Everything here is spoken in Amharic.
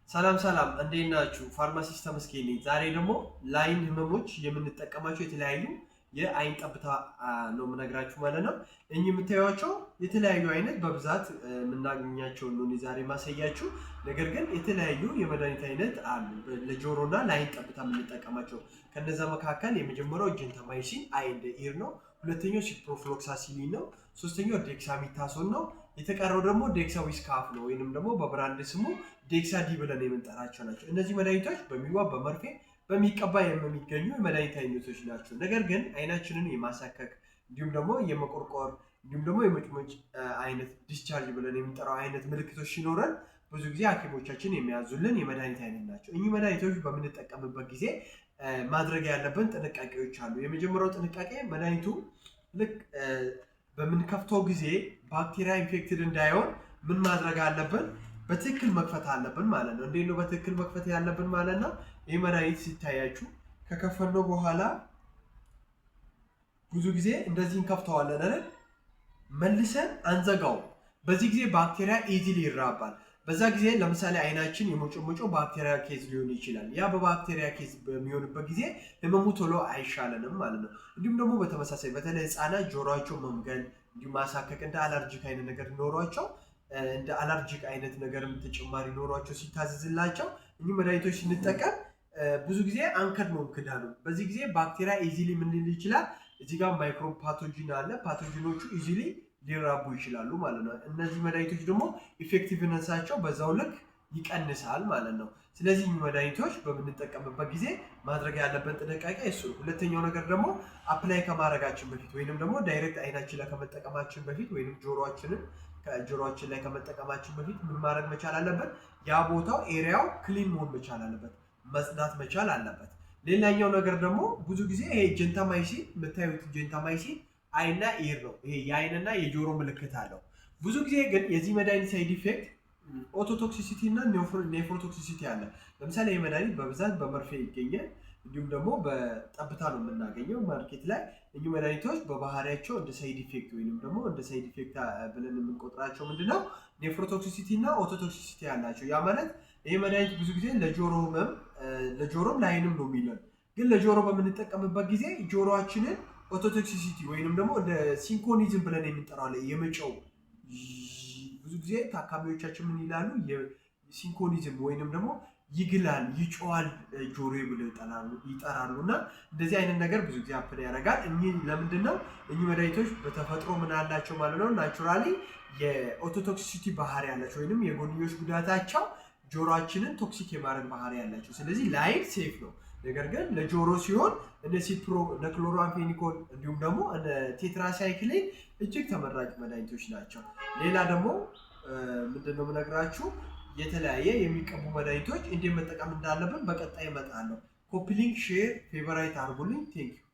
ሰላም ሰላም እንዴት ናችሁ? ፋርማሲስት ተመስገን ነኝ። ዛሬ ደግሞ ለአይን ህመሞች የምንጠቀማቸው የተለያዩ የአይን ጠብታ ነው የምነግራችሁ ማለት ነው። እኚህ የምታዩቸው የተለያዩ አይነት በብዛት የምናገኛቸው ነው ዛሬ ማሳያችሁ። ነገር ግን የተለያዩ የመድኃኒት አይነት አሉ ለጆሮና ለአይን ጠብታ የምንጠቀማቸው። ከነዛ መካከል የመጀመሪያው ጀንታማይሲን አይ ኤንድ ኢር ነው። ሁለተኛው ሲፕሮፍሎክሳሲሊን ነው። ሶስተኛው ዴክሳሚታሶን ነው። የተቀረው ደግሞ ዴክሳዊስካፍ ነው ወይንም ደግሞ በብራንድ ስሙ ዴክሳዲ ብለን የምንጠራቸው ናቸው። እነዚህ መድኃኒቶች በሚዋብ በመርፌ በሚቀባ የሚገኙ የመድኃኒት አይነቶች ናቸው። ነገር ግን አይናችንን የማሳከክ እንዲሁም ደግሞ የመቆርቆር እንዲሁም ደግሞ የመጭመጭ አይነት ዲስቻርጅ ብለን የምንጠራው አይነት ምልክቶች ሲኖረን ብዙ ጊዜ ሐኪሞቻችን የሚያዙልን የመድኃኒት አይነት ናቸው። እኚህ መድኃኒቶች በምንጠቀምበት ጊዜ ማድረግ ያለብን ጥንቃቄዎች አሉ። የመጀመሪያው ጥንቃቄ መድኃኒቱ ልክ በምንከፍተው ጊዜ ባክቴሪያ ኢንፌክትድ እንዳይሆን ምን ማድረግ አለብን? በትክክል መክፈት አለብን ማለት ነው። እንዴት ነው በትክክል መክፈት ያለብን ማለት ነው? ይህ መድኃኒት ሲታያችሁ ከከፈትነው በኋላ ብዙ ጊዜ እንደዚህ እንከፍተዋለን አይደል? መልሰን አንዘጋው። በዚህ ጊዜ ባክቴሪያ ኢዚሊ ይራባል። በዛ ጊዜ ለምሳሌ አይናችን የሞጮ ባክቴሪያ ኬዝ ሊሆን ይችላል። ያ በባክቴሪያ ኬዝ በሚሆንበት ጊዜ ህመሙ ቶሎ አይሻለንም ማለት ነው። እንዲሁም ደግሞ በተመሳሳይ በተለይ ህፃናት ጆሮአቸው መምገል እንዲሁም ማሳከክ እንደ አለርጂክ አይነት ነገር ኖሯቸው እንደ አለርጂክ አይነት ነገርም ተጨማሪ ኖሯቸው ሲታዘዝላቸው እኚህ መድኃኒቶች ስንጠቀም ብዙ ጊዜ አንከድነውም ክዳኑ። በዚህ ጊዜ ባክቴሪያ ኢዚሊ ምን ሊል ይችላል? እዚህ ጋር ማይክሮ ፓቶጂን አለ። ፓቶጂኖቹ ኢዚሊ ሊራቡ ይችላሉ ማለት ነው። እነዚህ መድኃኒቶች ደግሞ ኢፌክቲቭነሳቸው በዛው ልክ ይቀንሳል ማለት ነው። ስለዚህ መድኃኒቶች በምንጠቀምበት ጊዜ ማድረግ ያለብን ጥንቃቄ እሱ። ሁለተኛው ነገር ደግሞ አፕላይ ከማድረጋችን በፊት ወይንም ደግሞ ዳይሬክት አይናችን ላይ ከመጠቀማችን በፊት ወይንም ጆሮአችን ላይ ከመጠቀማችን በፊት ምን ማድረግ መቻል አለበት? ያ ቦታው ኤሪያው ክሊን መሆን መቻል አለበት፣ መጽዳት መቻል አለበት። ሌላኛው ነገር ደግሞ ብዙ ጊዜ ይሄ ጀንታማይሲን የምታዩት ጀንታማይሲን አይና ኢር ነው። ይሄ የአይንና የጆሮ ምልክት አለው። ብዙ ጊዜ ግን የዚህ መድኃኒት ሳይድ ኢፌክት ኦቶቶክሲሲቲ እና ኔፍሮቶክሲሲቲ አለ። ለምሳሌ ይህ መድኃኒት በብዛት በመርፌ ይገኛል፣ እንዲሁም ደግሞ በጠብታ ነው የምናገኘው ማርኬት ላይ። እኚህ መድኃኒቶች በባህሪያቸው እንደ ሳይድ ኢፌክት ወይንም ደግሞ እንደ ሳይድ ኢፌክት ብለን የምንቆጥራቸው ምንድነው ኔፍሮቶክሲሲቲ እና ኦቶቶክሲሲቲ ያላቸው። ያ ማለት ይህ መድኃኒት ብዙ ጊዜ ለጆሮ ህመም ለጆሮም ለአይንም ነው የሚለን። ግን ለጆሮ በምንጠቀምበት ጊዜ ጆሮአችንን ኦቶቶክሲሲቲ ወይንም ደግሞ እንደ ሲንኮኒዝም ብለን የምንጠራው የመጨው ብዙ ጊዜ ታካሚዎቻችን ምን ይላሉ? የሲንኮኒዝም ወይንም ደግሞ ይግላል፣ ይጮዋል ጆሮ ብለው ይጠራሉ። እና እንደዚህ አይነት ነገር ብዙ ጊዜ አፕል ያደርጋል። እኚህ ለምንድን ነው? እኚህ መድኃኒቶች በተፈጥሮ ምን አላቸው ማለት ነው? ናቹራሊ የኦቶቶክሲሲቲ ባህሪ ያላቸው ወይንም የጎንዮሽ ጉዳታቸው ጆሮአችንን ቶክሲክ የማድረግ ባህሪ ያላቸው። ስለዚህ ላይን ሴፍ ነው። ነገር ግን ለጆሮ ሲሆን እነ ሲፕሮ እነ ክሎራምፌኒኮል እንዲሁም ደግሞ እነ ቴትራሳይክሊን እጅግ ተመራጭ መድኃኒቶች ናቸው። ሌላ ደግሞ ምንድነው የምነግራችሁ የተለያየ የሚቀቡ መድኃኒቶች እንዴት መጠቀም እንዳለብን በቀጣይ እመጣለሁ። ኮፒ ሊንክ፣ ሼር፣ ፌቨራይት አድርጉልኝ። ቴንክ ዩ